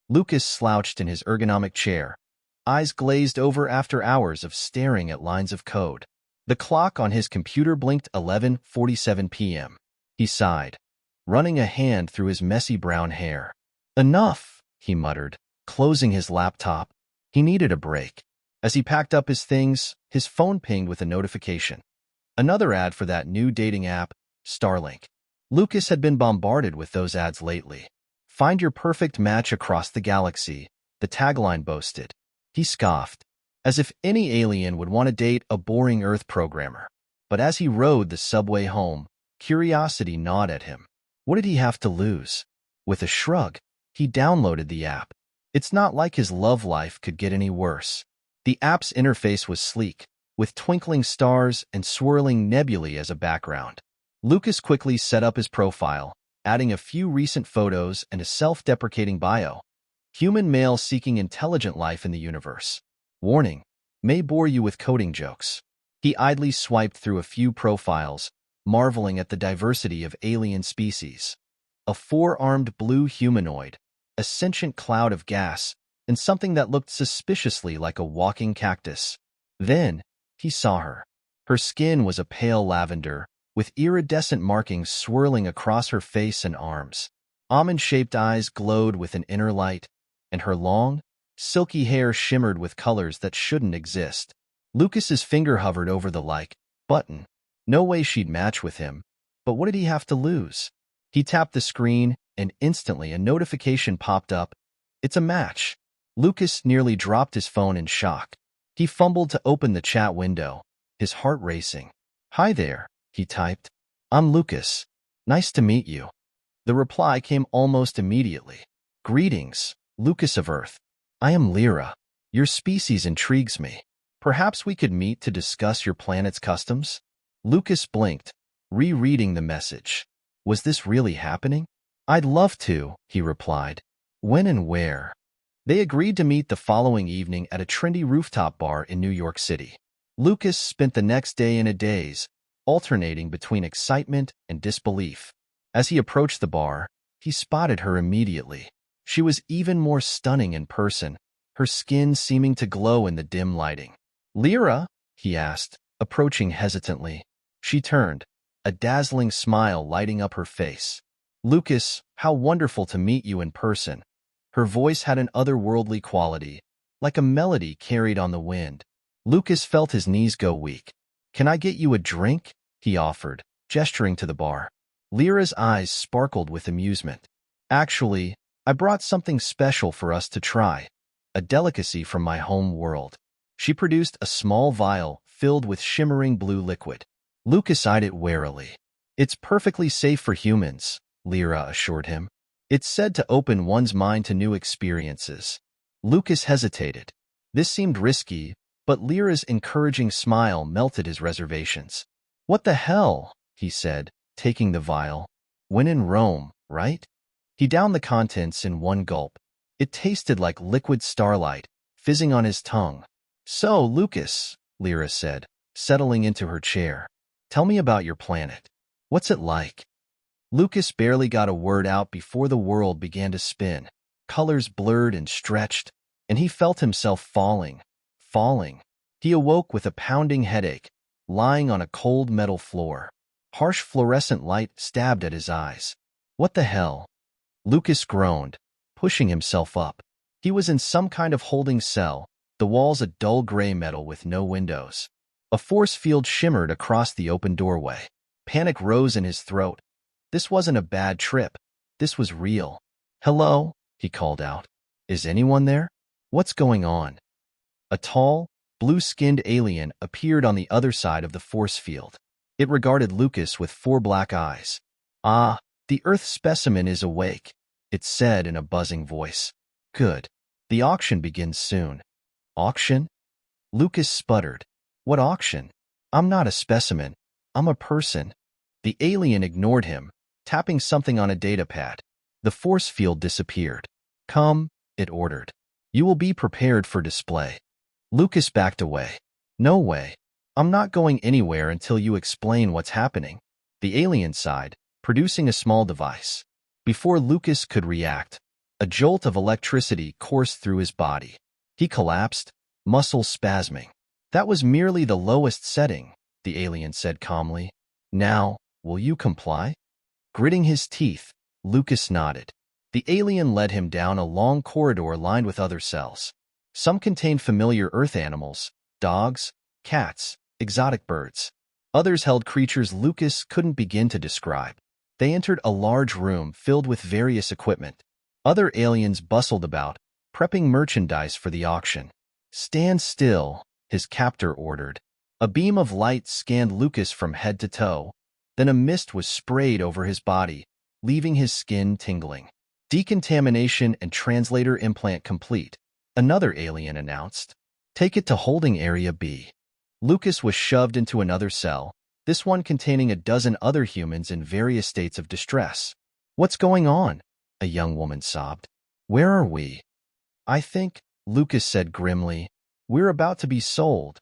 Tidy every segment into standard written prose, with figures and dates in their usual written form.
Lucas slouched in his ergonomic chair, eyes glazed over after hours of staring at lines of code. The clock on his computer blinked 11:47 p.m. He sighed, running a hand through his messy brown hair. Enough, he muttered, closing his laptop. He needed a break. As he packed up his things, his phone pinged with a notification. Another ad for that new dating app, Starlink. Lucas had been bombarded with those ads lately. Find your perfect match across the galaxy, the tagline boasted. He scoffed, as if any alien would want to date a boring Earth programmer. But as he rode the subway home, curiosity gnawed at him. What did he have to lose? With a shrug, he downloaded the app. It's not like his love life could get any worse. The app's interface was sleek, with twinkling stars and swirling nebulae as a background. Lucas quickly set up his profile, adding a few recent photos and a self-deprecating bio. Human male seeking intelligent life in the universe. Warning, may bore you with coding jokes. He idly swiped through a few profiles, marveling at the diversity of alien species. A four-armed blue humanoid, a sentient cloud of gas, and something that looked suspiciously like a walking cactus. Then, he saw her. Her skin was a pale lavender, with iridescent markings swirling across her face and arms. Almond-shaped eyes glowed with an inner light, and her long, silky hair shimmered with colors that shouldn't exist. Lucas's finger hovered over the like button. No way she'd match with him, but what did he have to lose? He tapped the screen, and instantly a notification popped up. It's a match. Lucas nearly dropped his phone in shock. He fumbled to open the chat window, his heart racing. Hi there, he typed. I'm Lucas. Nice to meet you. The reply came almost immediately. Greetings, Lucas of Earth. I am Lyra. Your species intrigues me. Perhaps we could meet to discuss your planet's customs? Lucas blinked, rereading the message. Was this really happening? I'd love to, he replied. When and where? They agreed to meet the following evening at a trendy rooftop bar in New York City. Lucas spent the next day in a daze, alternating between excitement and disbelief. As he approached the bar, he spotted her immediately. She was even more stunning in person, her skin seeming to glow in the dim lighting. Lyra? He asked, approaching hesitantly. She turned, a dazzling smile lighting up her face. Lucas, how wonderful to meet you in person. Her voice had an otherworldly quality, like a melody carried on the wind. Lucas felt his knees go weak. Can I get you a drink? He offered, gesturing to the bar. Lyra's eyes sparkled with amusement. Actually, I brought something special for us to try, a delicacy from my home world. She produced a small vial filled with shimmering blue liquid. Lucas eyed it warily. It's perfectly safe for humans, Lyra assured him. It's said to open one's mind to new experiences. Lucas hesitated. This seemed risky, but Lyra's encouraging smile melted his reservations. What the hell? He said, taking the vial. When in Rome, right? He downed the contents in one gulp. It tasted like liquid starlight, fizzing on his tongue. So, Lucas, Lyra said, settling into her chair. Tell me about your planet. What's it like? Lucas barely got a word out before the world began to spin. Colors blurred and stretched, and he felt himself falling. He awoke with a pounding headache, lying on a cold metal floor. Harsh fluorescent light stabbed at his eyes. What the hell? Lucas groaned, pushing himself up. He was in some kind of holding cell, the walls a dull gray metal with no windows. A force field shimmered across the open doorway. Panic rose in his throat. This wasn't a bad trip. This was real. Hello, he called out. Is anyone there? What's going on? A tall, blue-skinned alien appeared on the other side of the force field. It regarded Lucas with four black eyes. Ah, the Earth specimen is awake, it said in a buzzing voice. Good. The auction begins soon. Auction? Lucas sputtered. What auction? I'm not a specimen. I'm a person. The alien ignored him, tapping something on a datapad. The force field disappeared. Come, it ordered. You will be prepared for display. Lucas backed away. No way. I'm not going anywhere until you explain what's happening. The alien sighed, producing a small device. Before Lucas could react, A jolt of electricity coursed through his body. He collapsed, muscles spasming. That was merely the lowest setting, the alien said calmly. Now, will you comply? Gritting his teeth, Lucas nodded. The alien led him down a long corridor lined with other cells. Some contained familiar Earth animals, dogs, cats, exotic birds. Others held creatures Lucas couldn't begin to describe. They entered a large room filled with various equipment. Other aliens bustled about, prepping merchandise for the auction. Stand still, his captor ordered. A beam of light scanned Lucas from head to toe. Then a mist was sprayed over his body, leaving his skin tingling. Decontamination and translator implant complete, another alien announced. Take it to holding area B. Lucas was shoved into another cell, this one containing a dozen other humans in various states of distress. What's going on? A young woman sobbed. Where are we? I think, Lucas said grimly, we're about to be sold.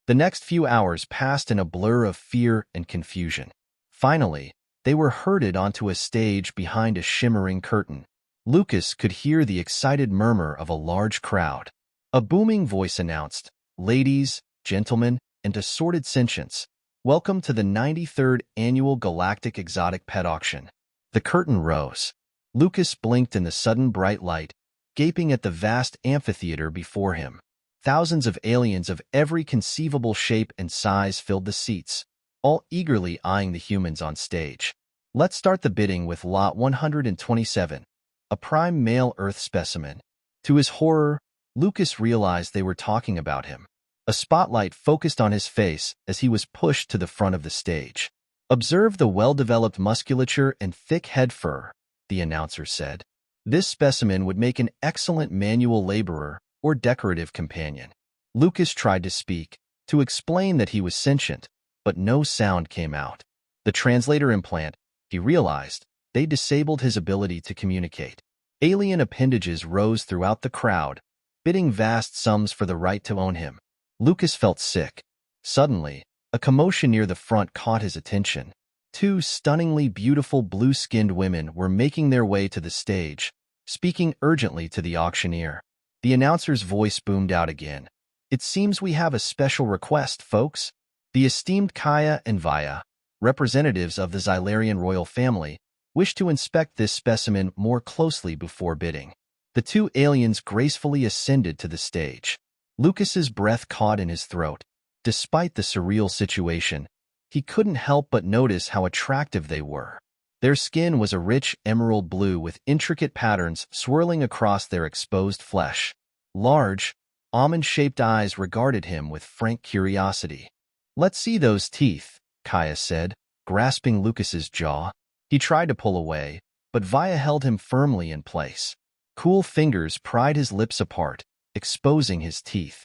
The next few hours passed in a blur of fear and confusion. Finally, they were herded onto a stage behind a shimmering curtain. Lucas could hear the excited murmur of a large crowd. A booming voice announced, Ladies, gentlemen, and assorted sentients, welcome to the 93rd Annual Galactic Exotic Pet Auction. The curtain rose. Lucas blinked in the sudden bright light, gaping at the vast amphitheater before him. Thousands of aliens of every conceivable shape and size filled the seats, all eagerly eyeing the humans on stage. Let's start the bidding with Lot 127, a prime male Earth specimen. To his horror, Lucas realized they were talking about him. A spotlight focused on his face as he was pushed to the front of the stage. Observe the well-developed musculature and thick head fur, the announcer said. This specimen would make an excellent manual laborer or decorative companion. Lucas tried to speak, to explain that he was sentient, but no sound came out. The translator implant, he realized, they disabled his ability to communicate. Alien appendages rose throughout the crowd, bidding vast sums for the right to own him. Lucas felt sick. Suddenly, a commotion near the front caught his attention. Two stunningly beautiful blue-skinned women were making their way to the stage, speaking urgently to the auctioneer. The announcer's voice boomed out again. It seems we have a special request, folks. The esteemed Kaya and Vaya, representatives of the Xylarian royal family, wish to inspect this specimen more closely before bidding. The two aliens gracefully ascended to the stage. Lucas's breath caught in his throat. Despite the surreal situation, he couldn't help but notice how attractive they were. Their skin was a rich emerald blue with intricate patterns swirling across their exposed flesh. Large, almond-shaped eyes regarded him with frank curiosity. Let's see those teeth, Kaya said, grasping Lucas's jaw. He tried to pull away, but Vaya held him firmly in place. Cool fingers pried his lips apart, exposing his teeth.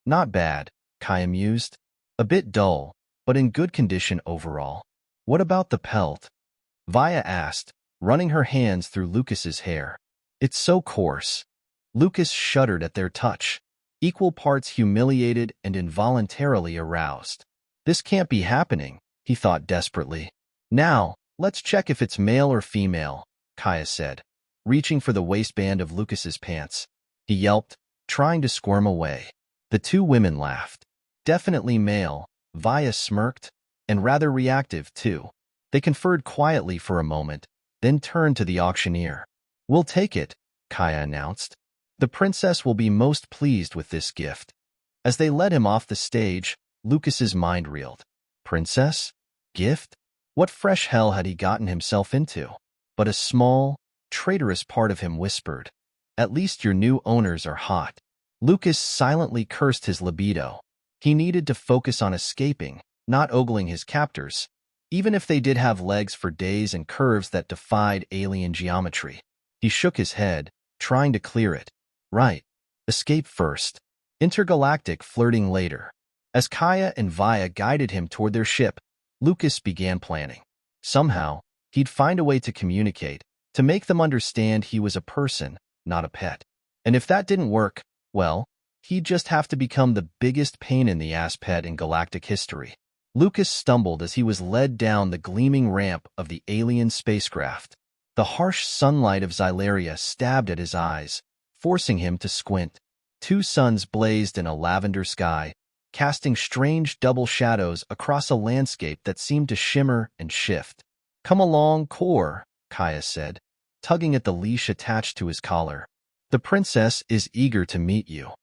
Not bad, Kaya mused. A bit dull, but in good condition overall. What about the pelt? Vaya asked, running her hands through Lucas's hair. It's so coarse. Lucas shuddered at their touch, equal parts humiliated and involuntarily aroused. This can't be happening, he thought desperately. Now, let's check if it's male or female, Kaya said, reaching for the waistband of Lucas's pants. He yelped, trying to squirm away. The two women laughed. Definitely male, Vaya smirked, and rather reactive, too. They conferred quietly for a moment, then turned to the auctioneer. We'll take it, Kaya announced. The princess will be most pleased with this gift. As they led him off the stage, Lucas's mind reeled. Princess? Gift? What fresh hell had he gotten himself into? But a small, traitorous part of him whispered, at least your new owners are hot. Lucas silently cursed his libido. He needed to focus on escaping, not ogling his captors, even if they did have legs for days and curves that defied alien geometry. He shook his head, trying to clear it. Right. Escape first. Intergalactic flirting later. As Kaya and Vaya guided him toward their ship, Lucas began planning. Somehow, he'd find a way to communicate, to make them understand he was a person, not a pet. And if that didn't work, well, he'd just have to become the biggest pain-in-the-ass pet in galactic history. Lucas stumbled as he was led down the gleaming ramp of the alien spacecraft. The harsh sunlight of Xylaria stabbed at his eyes, forcing him to squint. Two suns blazed in a lavender sky, casting strange double shadows across a landscape that seemed to shimmer and shift. "Come along, Kor," Kaya said, tugging at the leash attached to his collar. "The princess is eager to meet you."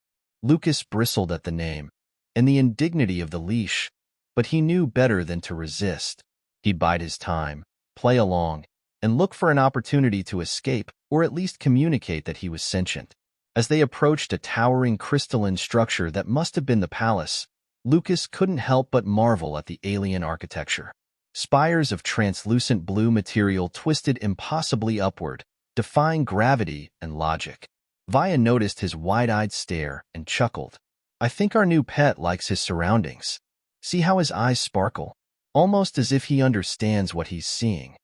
Lucas bristled at the name and the indignity of the leash, but he knew better than to resist. He'd bide his time, play along, and look for an opportunity to escape or at least communicate that he was sentient. As they approached a towering crystalline structure that must have been the palace, Lucas couldn't help but marvel at the alien architecture. Spires of translucent blue material twisted impossibly upward, defying gravity and logic. Vaya noticed his wide-eyed stare and chuckled. "I think our new pet likes his surroundings. See how his eyes sparkle? Almost as if he understands what he's seeing."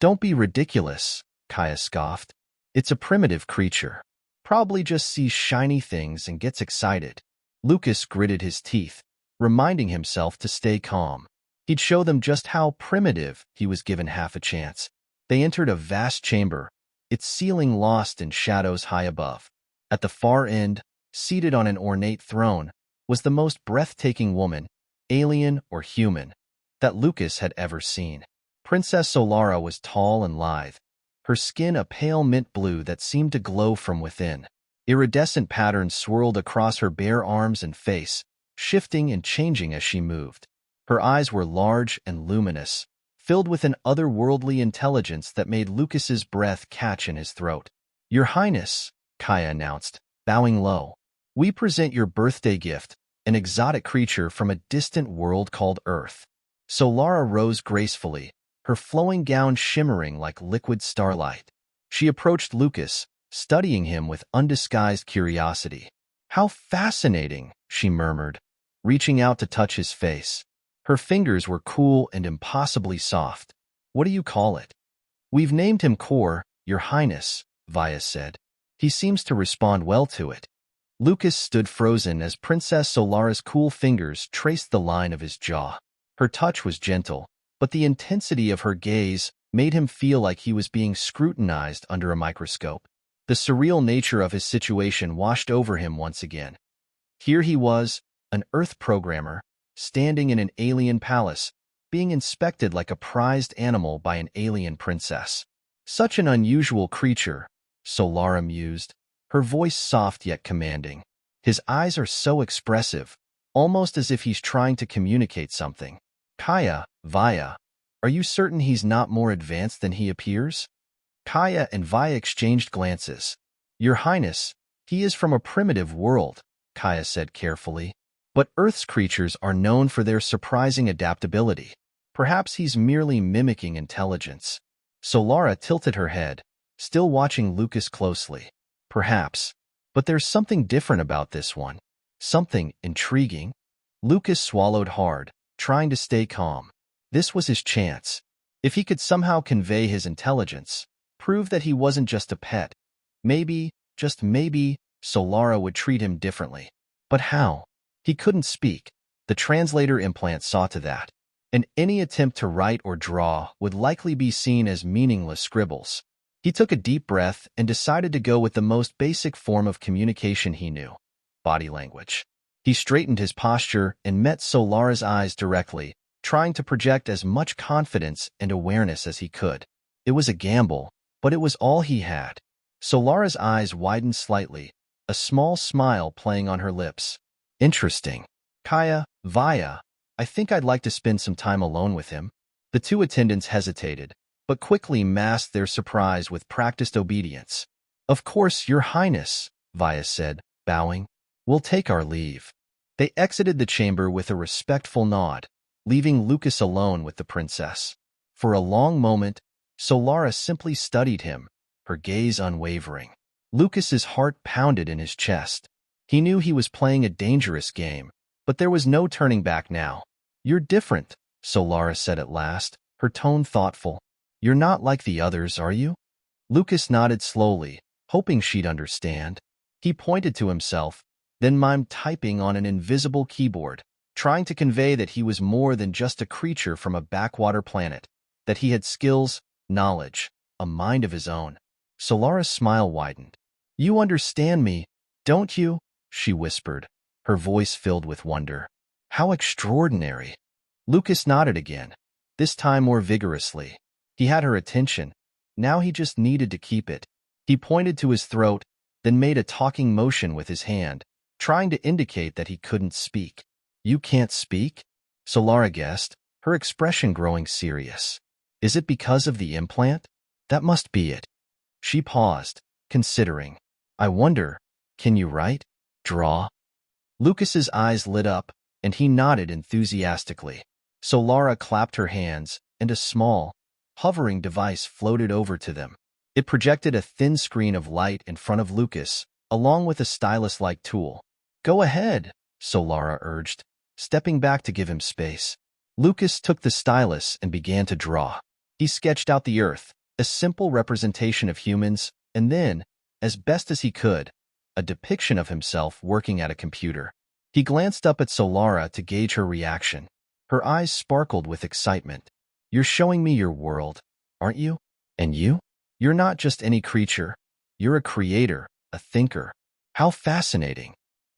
"Don't be ridiculous," Kaya scoffed. "It's a primitive creature. Probably just sees shiny things and gets excited." Lucas gritted his teeth, reminding himself to stay calm. He'd show them just how primitive he was given half a chance. They entered a vast chamber, its ceiling lost in shadows high above. At the far end, seated on an ornate throne, was the most breathtaking woman, alien or human, that Lucas had ever seen. Princess Solara was tall and lithe, her skin a pale mint blue that seemed to glow from within. Iridescent patterns swirled across her bare arms and face, shifting and changing as she moved. Her eyes were large and luminous, filled with an otherworldly intelligence that made Lucas's breath catch in his throat. "Your Highness," Kaya announced, bowing low, "we present your birthday gift, an exotic creature from a distant world called Earth." Solara rose gracefully, her flowing gown shimmering like liquid starlight. She approached Lucas, studying him with undisguised curiosity. "How fascinating," she murmured, reaching out to touch his face. Her fingers were cool and impossibly soft. "What do you call it?" "We've named him Kor, Your Highness," Vaya said. "He seems to respond well to it." Lucas stood frozen as Princess Solara's cool fingers traced the line of his jaw. Her touch was gentle, but the intensity of her gaze made him feel like he was being scrutinized under a microscope. The surreal nature of his situation washed over him once again. Here he was, an Earth programmer, standing in an alien palace, being inspected like a prized animal by an alien princess. "Such an unusual creature," Solara mused, her voice soft yet commanding. "His eyes are so expressive, almost as if he's trying to communicate something." "Kaya, Vaya, are you certain he's not more advanced than he appears?" Kaya and Vaya exchanged glances. "Your Highness, he is from a primitive world," Kaya said carefully. "But Earth's creatures are known for their surprising adaptability. Perhaps he's merely mimicking intelligence." Solara tilted her head, still watching Lucas closely. "Perhaps. But there's something different about this one. Something intriguing." Lucas swallowed hard, trying to stay calm. This was his chance. If he could somehow convey his intelligence, prove that he wasn't just a pet, maybe, just maybe, Solara would treat him differently. But how? He couldn't speak. The translator implant saw to that. And any attempt to write or draw would likely be seen as meaningless scribbles. He took a deep breath and decided to go with the most basic form of communication he knew: body language. He straightened his posture and met Solara's eyes directly, trying to project as much confidence and awareness as he could. It was a gamble, but it was all he had. Solara's eyes widened slightly, a small smile playing on her lips. "Interesting. Kaya, Vaya, I think I'd like to spend some time alone with him." The two attendants hesitated, but quickly masked their surprise with practiced obedience. "Of course, Your Highness," Vaya said, bowing. "We'll take our leave." They exited the chamber with a respectful nod, leaving Lucas alone with the princess. For a long moment, Solara simply studied him, her gaze unwavering. Lucas's heart pounded in his chest. He knew he was playing a dangerous game, but there was no turning back now. "You're different," Solara said at last, her tone thoughtful. "You're not like the others, are you?" Lucas nodded slowly, hoping she'd understand. He pointed to himself, then mimed typing on an invisible keyboard, trying to convey that he was more than just a creature from a backwater planet, that he had skills, knowledge, a mind of his own. Solara's smile widened. "You understand me, don't you?" she whispered, her voice filled with wonder. "How extraordinary." Lucas nodded again, this time more vigorously. He had her attention. Now he just needed to keep it. He pointed to his throat, then made a talking motion with his hand, trying to indicate that he couldn't speak. "You can't speak?" Solara guessed, her expression growing serious. "Is it because of the implant?" "That must be it." She paused, considering. "I wonder, can you write? Draw?" Lucas's eyes lit up, and he nodded enthusiastically. Solara clapped her hands, and a small, hovering device floated over to them. It projected a thin screen of light in front of Lucas, along with a stylus-like tool. "Go ahead," Solara urged, stepping back to give him space. Lucas took the stylus and began to draw. He sketched out the Earth, a simple representation of humans, and then, as best as he could, a depiction of himself working at a computer. He glanced up at Solara to gauge her reaction. Her eyes sparkled with excitement. "You're showing me your world, aren't you? And you? You're not just any creature. You're a creator, a thinker. How fascinating."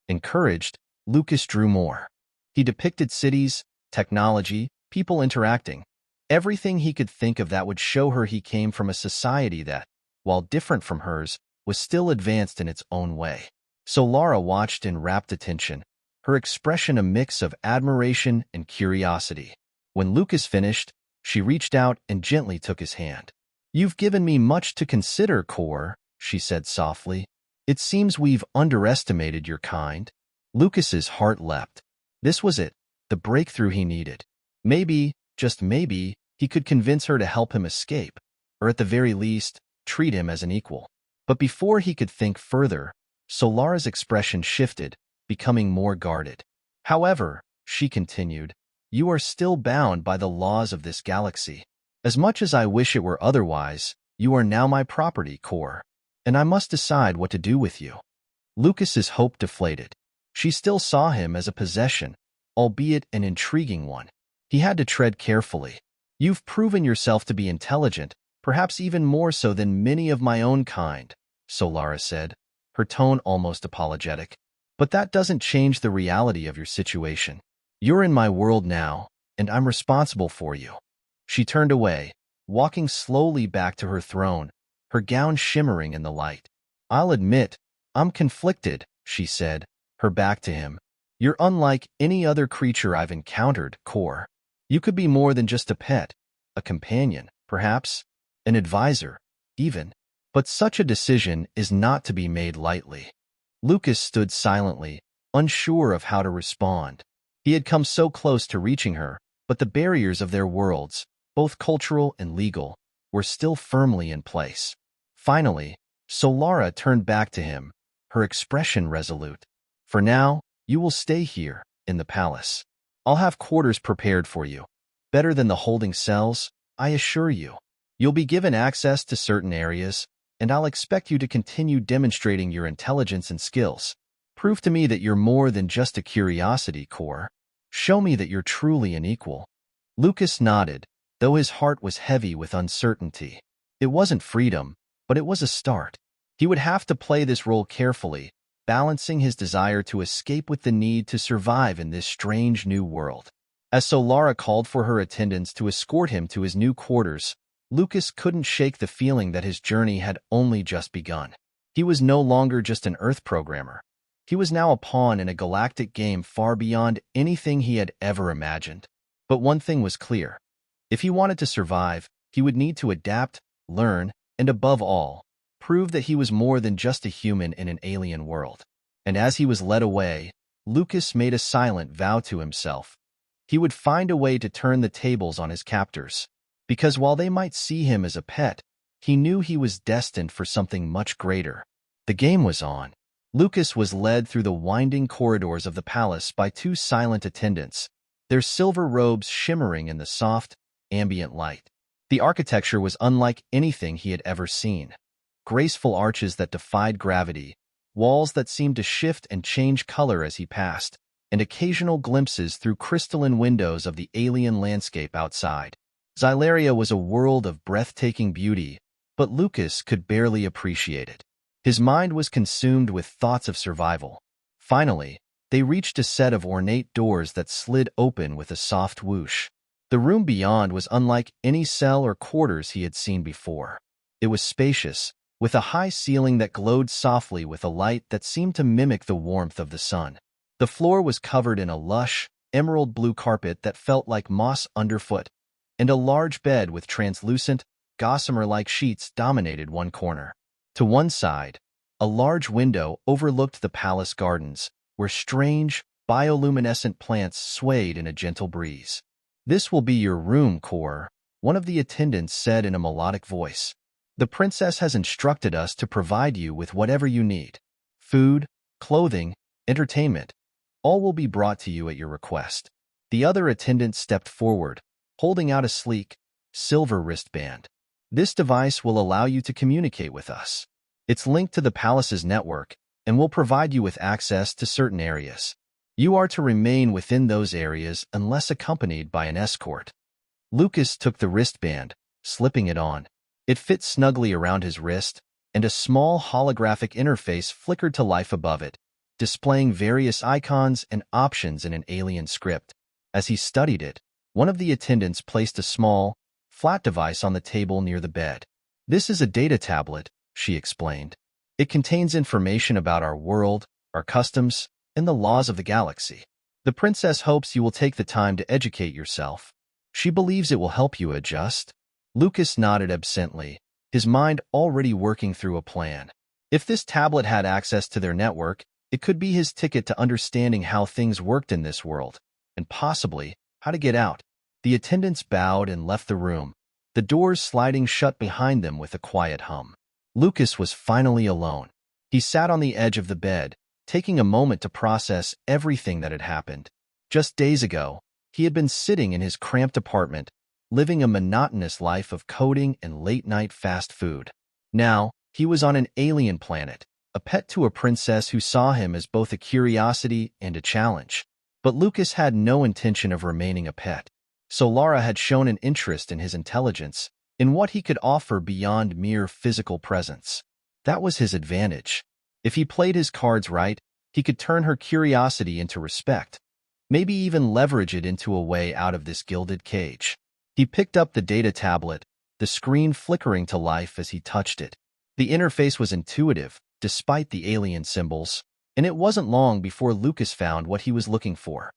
Encouraged, Lucas drew more. He depicted cities, technology, people interacting. Everything he could think of that would show her he came from a society that, while different from hers, was still advanced in its own way. Solara watched in rapt attention, her expression a mix of admiration and curiosity. When Lucas finished, she reached out and gently took his hand. "You've given me much to consider, Core," she said softly. "It seems we've underestimated your kind." Lucas's heart leapt. This was it, the breakthrough he needed. Maybe, just maybe, he could convince her to help him escape, or at the very least, treat him as an equal. But before he could think further, Solara's expression shifted, becoming more guarded. "However," she continued, "you are still bound by the laws of this galaxy. As much as I wish it were otherwise, you are now my property, Core, and I must decide what to do with you." Lucas's hope deflated. She still saw him as a possession, albeit an intriguing one. He had to tread carefully. "You've proven yourself to be intelligent, perhaps even more so than many of my own kind," Solara said, her tone almost apologetic. "But that doesn't change the reality of your situation. You're in my world now, and I'm responsible for you." She turned away, walking slowly back to her throne, her gown shimmering in the light. "I'll admit, I'm conflicted," she said, her back to him. "You're unlike any other creature I've encountered, Core. You could be more than just a pet, a companion, perhaps, an advisor, even. But such a decision is not to be made lightly." Lucas stood silently, unsure of how to respond. He had come so close to reaching her, but the barriers of their worlds, both cultural and legal, were still firmly in place. Finally, Solara turned back to him, her expression resolute. "For now, you will stay here, in the palace. I'll have quarters prepared for you. Better than the holding cells, I assure you. You'll be given access to certain areas, and I'll expect you to continue demonstrating your intelligence and skills. Prove to me that you're more than just a curiosity, Core. Show me that you're truly an equal." Lucas nodded, though his heart was heavy with uncertainty. It wasn't freedom, but it was a start. He would have to play this role carefully, balancing his desire to escape with the need to survive in this strange new world. As Solara called for her attendants to escort him to his new quarters, Lucas couldn't shake the feeling that his journey had only just begun. He was no longer just an Earth programmer. He was now a pawn in a galactic game far beyond anything he had ever imagined. But one thing was clear. If he wanted to survive, he would need to adapt, learn, and above all, prove that he was more than just a human in an alien world. And as he was led away, Lucas made a silent vow to himself. He would find a way to turn the tables on his captors. Because while they might see him as a pet, he knew he was destined for something much greater. The game was on. Lucas was led through the winding corridors of the palace by two silent attendants, their silver robes shimmering in the soft, ambient light. The architecture was unlike anything he had ever seen. Graceful arches that defied gravity, walls that seemed to shift and change color as he passed, and occasional glimpses through crystalline windows of the alien landscape outside. Xylaria was a world of breathtaking beauty, but Lucas could barely appreciate it. His mind was consumed with thoughts of survival. Finally, they reached a set of ornate doors that slid open with a soft whoosh. The room beyond was unlike any cell or quarters he had seen before. It was spacious, with a high ceiling that glowed softly with a light that seemed to mimic the warmth of the sun. The floor was covered in a lush, emerald blue carpet that felt like moss underfoot, and a large bed with translucent, gossamer-like sheets dominated one corner. To one side, a large window overlooked the palace gardens, where strange, bioluminescent plants swayed in a gentle breeze. "This will be your room, Core," one of the attendants said in a melodic voice. "The princess has instructed us to provide you with whatever you need. Food, clothing, entertainment, all will be brought to you at your request." The other attendant stepped forward, holding out a sleek, silver wristband. "This device will allow you to communicate with us. It's linked to the palace's network and will provide you with access to certain areas. You are to remain within those areas unless accompanied by an escort." Lucas took the wristband, slipping it on. It fit snugly around his wrist, and a small holographic interface flickered to life above it, displaying various icons and options in an alien script. As he studied it, one of the attendants placed a small, flat device on the table near the bed. "This is a data tablet," she explained. "It contains information about our world, our customs, and the laws of the galaxy. The princess hopes you will take the time to educate yourself. She believes it will help you adjust." Lucas nodded absently, his mind already working through a plan. If this tablet had access to their network, it could be his ticket to understanding how things worked in this world, and possibly how to get out. The attendants bowed and left the room, the doors sliding shut behind them with a quiet hum. Lucas was finally alone. He sat on the edge of the bed, taking a moment to process everything that had happened. Just days ago, he had been sitting in his cramped apartment, living a monotonous life of coding and late-night fast food. Now, he was on an alien planet, a pet to a princess who saw him as both a curiosity and a challenge. But Lucas had no intention of remaining a pet. Solara had shown an interest in his intelligence, in what he could offer beyond mere physical presence. That was his advantage. If he played his cards right, he could turn her curiosity into respect, maybe even leverage it into a way out of this gilded cage. He picked up the data tablet, the screen flickering to life as he touched it. The interface was intuitive, despite the alien symbols, and it wasn't long before Lucas found what he was looking for: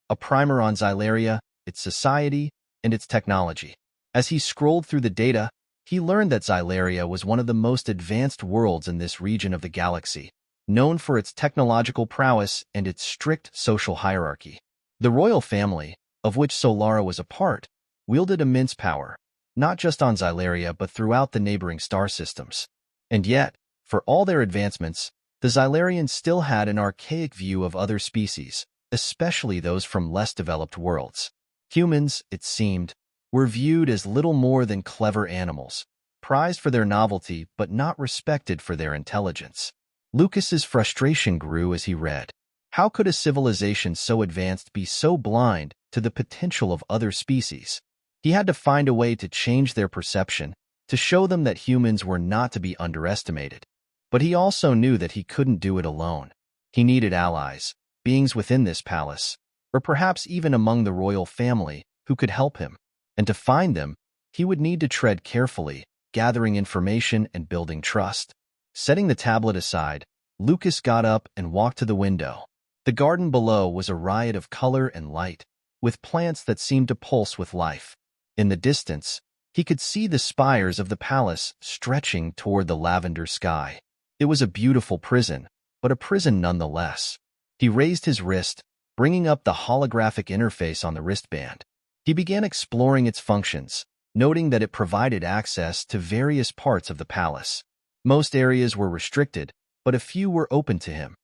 a primer on Xylaria, its society, and its technology. As he scrolled through the data, he learned that Xylaria was one of the most advanced worlds in this region of the galaxy, known for its technological prowess and its strict social hierarchy. The royal family, of which Solara was a part, wielded immense power, not just on Xylaria but throughout the neighboring star systems. And yet, for all their advancements, the Xylarians still had an archaic view of other species, especially those from less developed worlds. Humans, it seemed, were viewed as little more than clever animals, prized for their novelty but not respected for their intelligence. Lucas's frustration grew as he read. How could a civilization so advanced be so blind to the potential of other species? He had to find a way to change their perception, to show them that humans were not to be underestimated. But he also knew that he couldn't do it alone. He needed allies, beings within this palace, or perhaps even among the royal family, who could help him. And to find them, he would need to tread carefully, gathering information and building trust. Setting the tablet aside, Lucas got up and walked to the window. The garden below was a riot of color and light, with plants that seemed to pulse with life. In the distance, he could see the spires of the palace stretching toward the lavender sky. It was a beautiful prison, but a prison nonetheless. He raised his wrist, bringing up the holographic interface on the wristband. He began exploring its functions, noting that it provided access to various parts of the palace. Most areas were restricted, but a few were open to him: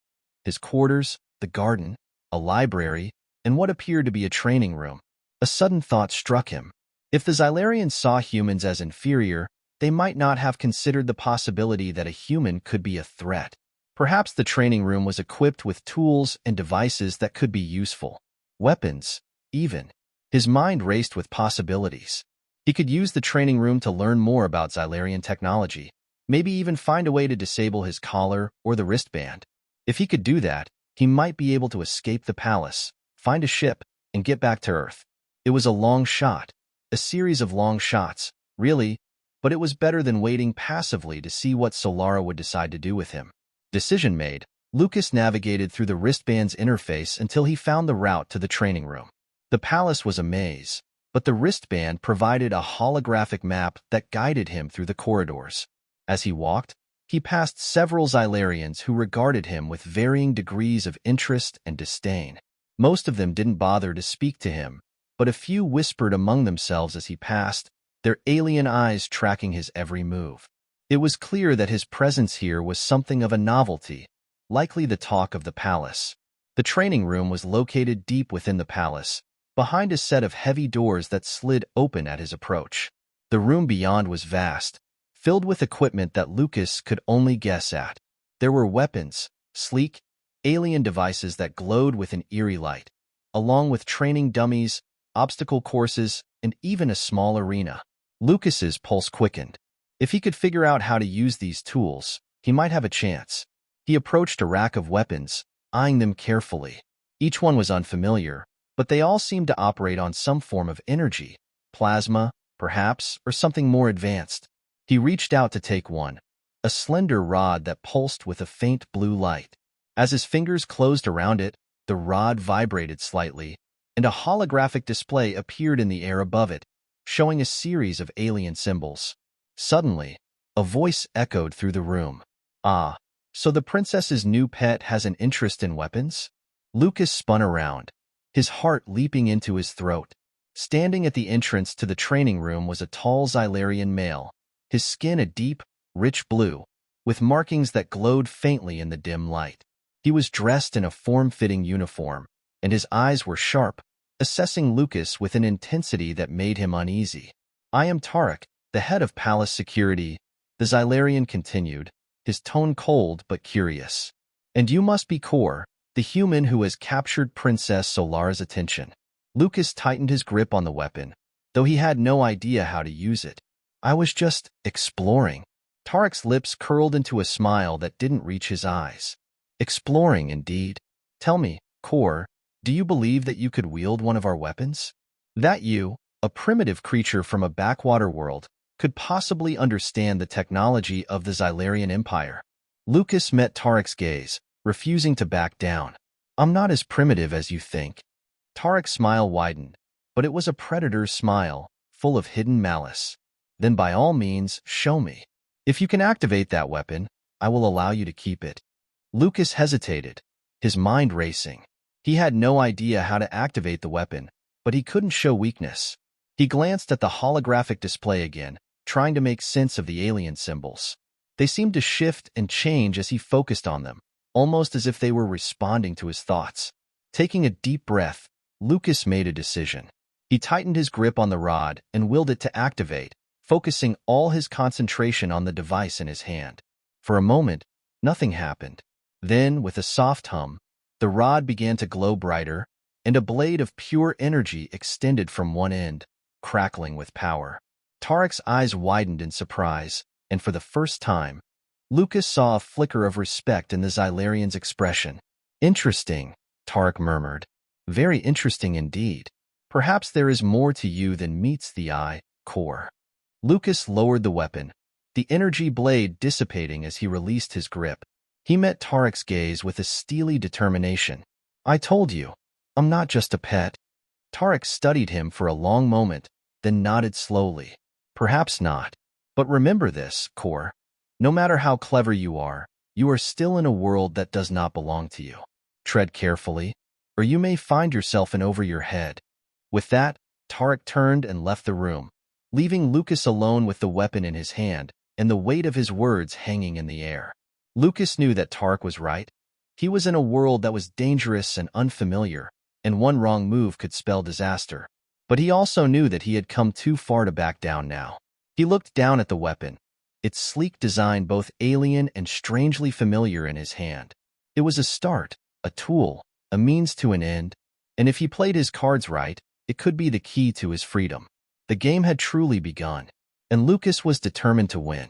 his quarters, the garden, a library, and what appeared to be a training room. A sudden thought struck him. If the Xylarians saw humans as inferior, they might not have considered the possibility that a human could be a threat. Perhaps the training room was equipped with tools and devices that could be useful. Weapons, even. His mind raced with possibilities. He could use the training room to learn more about Xylarian technology, maybe even find a way to disable his collar or the wristband. If he could do that, he might be able to escape the palace, find a ship, and get back to Earth. It was a long shot, a series of long shots, really, but it was better than waiting passively to see what Solara would decide to do with him. Decision made, Lucas navigated through the wristband's interface until he found the route to the training room. The palace was a maze, but the wristband provided a holographic map that guided him through the corridors. As he walked, he passed several Xylarians who regarded him with varying degrees of interest and disdain. Most of them didn't bother to speak to him, but a few whispered among themselves as he passed, their alien eyes tracking his every move. It was clear that his presence here was something of a novelty, likely the talk of the palace. The training room was located deep within the palace, behind a set of heavy doors that slid open at his approach. The room beyond was vast, filled with equipment that Lucas could only guess at. There were weapons, sleek, alien devices that glowed with an eerie light, along with training dummies, obstacle courses, and even a small arena. Lucas's pulse quickened. If he could figure out how to use these tools, he might have a chance. He approached a rack of weapons, eyeing them carefully. Each one was unfamiliar, but they all seemed to operate on some form of energy, plasma, perhaps, or something more advanced. He reached out to take one, a slender rod that pulsed with a faint blue light. As his fingers closed around it, the rod vibrated slightly, and a holographic display appeared in the air above it, showing a series of alien symbols. Suddenly, a voice echoed through the room. "Ah, so the princess's new pet has an interest in weapons?" Lucas spun around, his heart leaping into his throat. Standing at the entrance to the training room was a tall Xylarian male, his skin a deep, rich blue, with markings that glowed faintly in the dim light. He was dressed in a form-fitting uniform, and his eyes were sharp, assessing Lucas with an intensity that made him uneasy. "I am Tarek, the head of palace security," the Xylarian continued, his tone cold but curious. "And you must be Kor, the human who has captured Princess Solara's attention." Lucas tightened his grip on the weapon, though he had no idea how to use it. "I was just exploring." Tarek's lips curled into a smile that didn't reach his eyes. "Exploring, indeed. Tell me, Kor, do you believe that you could wield one of our weapons? That you, a primitive creature from a backwater world, could possibly understand the technology of the Xylarian Empire?" Lucas met Tarek's gaze, refusing to back down. "I'm not as primitive as you think." Tarek's smile widened, but it was a predator's smile, full of hidden malice. "Then by all means, show me. If you can activate that weapon, I will allow you to keep it." Lucas hesitated, his mind racing. He had no idea how to activate the weapon, but he couldn't show weakness. He glanced at the holographic display again, trying to make sense of the alien symbols. They seemed to shift and change as he focused on them, almost as if they were responding to his thoughts. Taking a deep breath, Lucas made a decision. He tightened his grip on the rod and willed it to activate, focusing all his concentration on the device in his hand. For a moment, nothing happened. Then, with a soft hum, the rod began to glow brighter, and a blade of pure energy extended from one end, crackling with power. Tarek's eyes widened in surprise, and for the first time, Lucas saw a flicker of respect in the Xylarian's expression. "Interesting," Tarek murmured. "Very interesting indeed. Perhaps there is more to you than meets the eye, Kor." Lucas lowered the weapon, the energy blade dissipating as he released his grip. He met Tarek's gaze with a steely determination. "I told you, I'm not just a pet." Tarek studied him for a long moment, then nodded slowly. "Perhaps not. But remember this, Kor. No matter how clever you are still in a world that does not belong to you. Tread carefully, or you may find yourself in over your head." With that, Tarek turned and left the room, leaving Lucas alone with the weapon in his hand and the weight of his words hanging in the air. Lucas knew that Tarek was right. He was in a world that was dangerous and unfamiliar, and one wrong move could spell disaster. But he also knew that he had come too far to back down now. He looked down at the weapon, its sleek design both alien and strangely familiar in his hand. It was a start, a tool, a means to an end, and if he played his cards right, it could be the key to his freedom. The game had truly begun, and Lucas was determined to win.